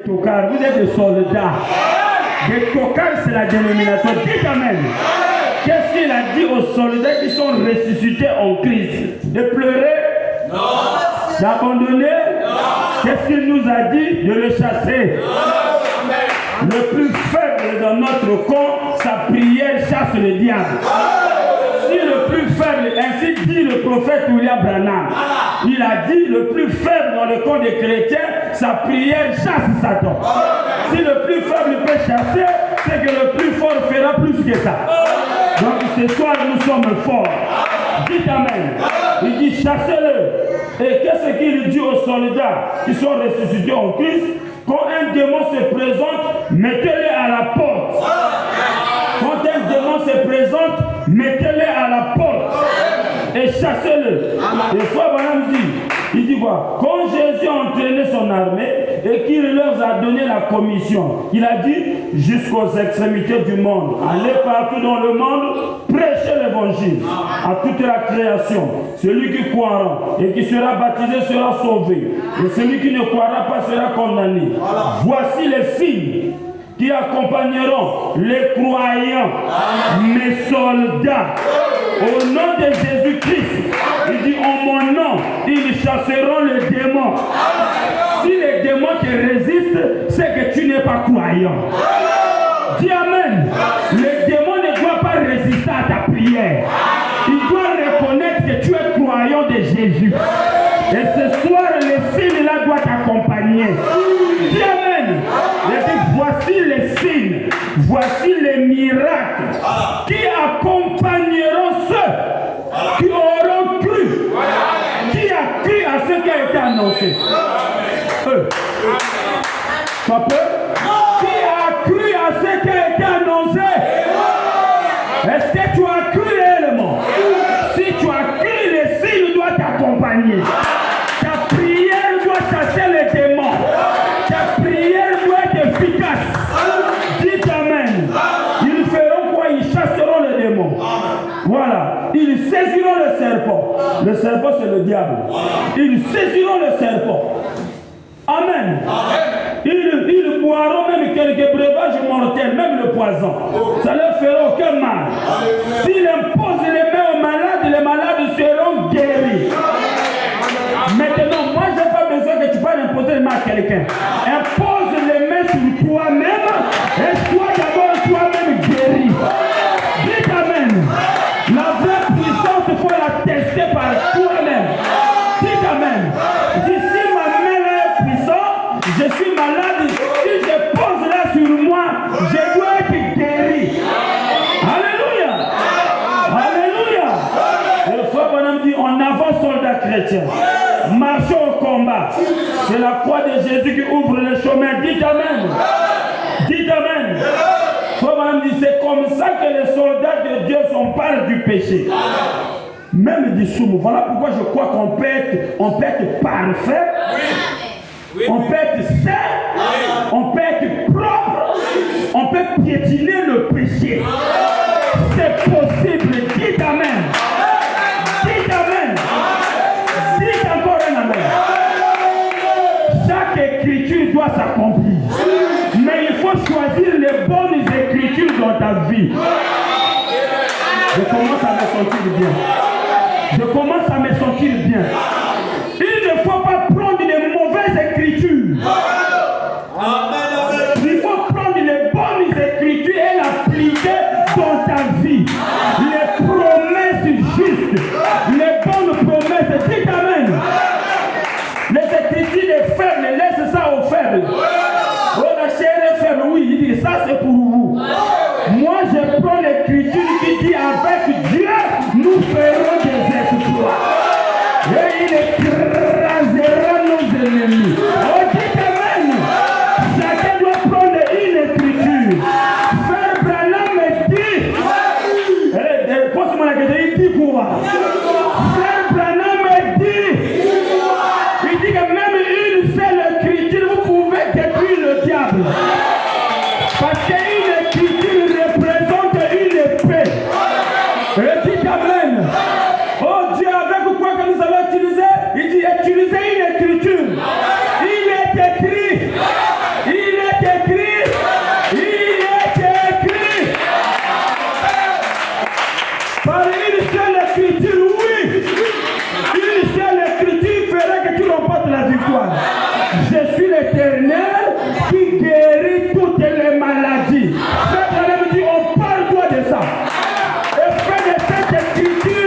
Tocards, vous êtes des soldats. Des tocards, c'est la dénomination. Dites amen. Qu'est-ce qu'il a dit aux soldats qui sont ressuscités en Christ? De pleurer? Non. D'abandonner? Non. Qu'est-ce qu'il nous a dit? De le chasser? Non. Le plus faible dans notre camp, sa prière chasse le diable. Si le plus faible, ainsi dit le prophète William Branham, il a dit le plus faible dans le camp des chrétiens, sa prière chasse Satan. Si le plus faible peut chasser, c'est que le plus fort fera plus que ça. Donc ce soir nous sommes forts. Dites amen. Il dit chassez-le. Et qu'est-ce qu'il dit aux soldats qui sont ressuscités en Christ? Quand un démon se présente, mettez-le à la porte. Quand un démon se présente, mettez-le à la porte et chassez-le. Et Frère Branham dit, il dit quoi? Quand Jésus a entraîné son armée et qu'il leur a donné la commission, il a dit jusqu'aux extrémités du monde, allez partout dans le monde, prêchez l'évangile à toute la création. Celui qui croira et qui sera baptisé sera sauvé, et celui qui ne croira pas sera condamné. Voici les signes qui accompagneront les croyants, mes soldats. Au nom de Jésus-Christ, il dit en mon nom, ils chasseront les démons. Si les démons te résistent, c'est que tu n'es pas croyant. Dis amen. Les démons ne doivent pas résister à ta prière. Ils doivent reconnaître que tu es croyant de Jésus. Et ce soir, les signes là doivent t'accompagner. Dis amen. Il dit voici les signes, voici les miracles qui accompagneront ceux qui auront cru. Qui a cru à ce qui a été annoncé? Papa, qui a cru à ce qui a été annoncé? Est-ce que tu as cru réellement? Si tu as cru, les signes doivent t'accompagner. Ta prière doit chasser les démons. Ta prière doit être efficace. Dites amen. Ils feront quoi? Ils chasseront les démons. Voilà. Ils saisiront le serpent. Le serpent, c'est le diable. Ils saisiront le serpent. Amen. Ils boiront même quelques breuvages mortels, même le poison. Ça ne leur fera aucun mal. S'ils imposent les mains aux malades, les malades seront guéris. Maintenant, moi, je n'ai pas besoin que tu parles imposer les mains à quelqu'un. Impose les mains sur toi-même et sois d'abord toi-même guéri. Dites amen. La vraie puissance, il faut la tester par toi-même. Dites amen. D'ici ma main est puissante, je suis malade. Si je pose là sur moi, je dois être guéri. Alléluia. Alléluia. Et le frère Branham dit, en avant soldat chrétien. Marchons au combat. C'est la croix de Jésus qui ouvre le chemin. Dites amen. Dites amen. Frère Branham dit, c'est comme ça que les soldats de Dieu s'emparent du péché. Même du soumou. Voilà pourquoi je crois qu'on peut être parfait. On peut être saint. On peut être propre. On peut piétiner le péché. C'est possible. Dites amen. Dites amen. Dites encore un amen. Chaque écriture doit s'accomplir. Mais il faut choisir les bonnes écritures dans ta vie. Je commence à me sentir bien. Je commence à me sentir bien. Il ne faut pas prendre les mauvaises écritures. Il faut prendre les bonnes écritures et l'appliquer dans ta vie. Les promesses justes, les bonnes promesses. Dites amen. Les écritures des faibles, laisse ça aux faibles. Oh, la chair est faible, oui, il dit ça c'est pour vous. Moi je prends l'écriture qui dit avec Dieu, nous ferons des exploits. Et il écrasera nos ennemis. Oh, dites amen. Chacun doit prendre une écriture. Frère Branham me dit, pose-moi la question, il dit quoi? Frère Branham me dit, il dit que même une seule écriture, vous pouvez détruire le diable. Parce qu'une écriture représente une épée. Et dites amen. Oh Dieu, avec quoi que nous avons utilisé? Il dit utilisez une écriture. Il est écrit. Par une seule écriture, oui. Une seule écriture ferait que tu remportes la victoire. Je suis l'Éternel qui guérit toutes les maladies. Cette année me dit, on parle toi de ça. Et fais de cette écriture